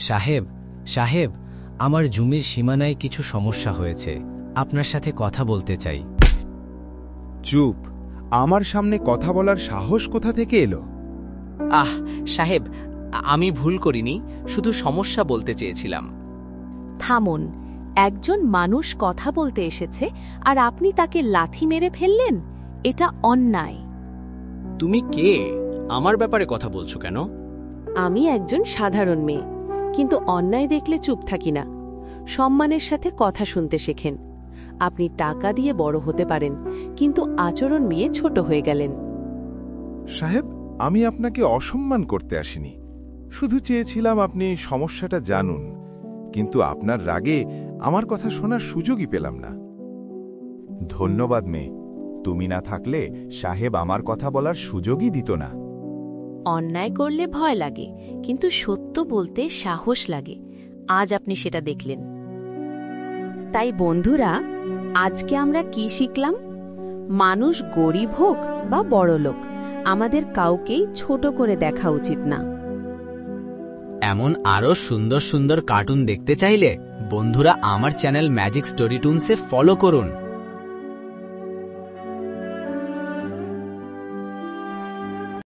সাহেব সাহেব, আমার জমির সীমানায় কিছু সমস্যা হয়েছে, আপনার সাথে কথা বলতে চাই। চুপ! আমার সামনে কথা বলার সাহস কোথা থেকে এলো? সাহেব, আমি ভুল করিনি, শুধু সমস্যা বলতে চেয়েছিলাম। থামুন, একজন মানুষ কথা বলতে এসেছে আর আপনি তাকে লাথি মেরে ফেললেন? এটা অন্যায়। তুমি কে? আমার ব্যাপারে কথা বলছো কেন? আমি একজন সাধারণ মেয়ে, কিন্তু অন্যায় দেখলে চুপ থাকি না। সম্মানের সাথে কথা শুনতে শেখেন। আপনি টাকা দিয়ে বড় হতে পারেন, কিন্তু আচরণ নিয়ে ছোট হয়ে গেলেন। সাহেব, আমি আপনাকে অসম্মান করতে আসিনি, শুধু চেয়েছিলাম আপনি সমস্যাটা জানুন, কিন্তু আপনার রাগে আমার কথা শোনার সুযোগই পেলাম না। ধন্যবাদ মেয়ে, তুমি না থাকলে সাহেব আমার কথা বলার সুযোগই দিত না। অন্যায় করলে ভয় লাগে, কিন্তু সত্য বলতে সাহস লাগে। আজ আপনি সেটা দেখলেন। তাই বন্ধুরা, আজকে আমরা কি শিখলাম? মানুষ গরিব হোক বা বড়লোক, আমাদের কাউকেই ছোট করে দেখা উচিত না। এমন আরো সুন্দর সুন্দর কার্টুন দেখতে চাইলে বন্ধুরা আমার চ্যানেল ম্যাজিক স্টোরি টুনসে ফলো করুন।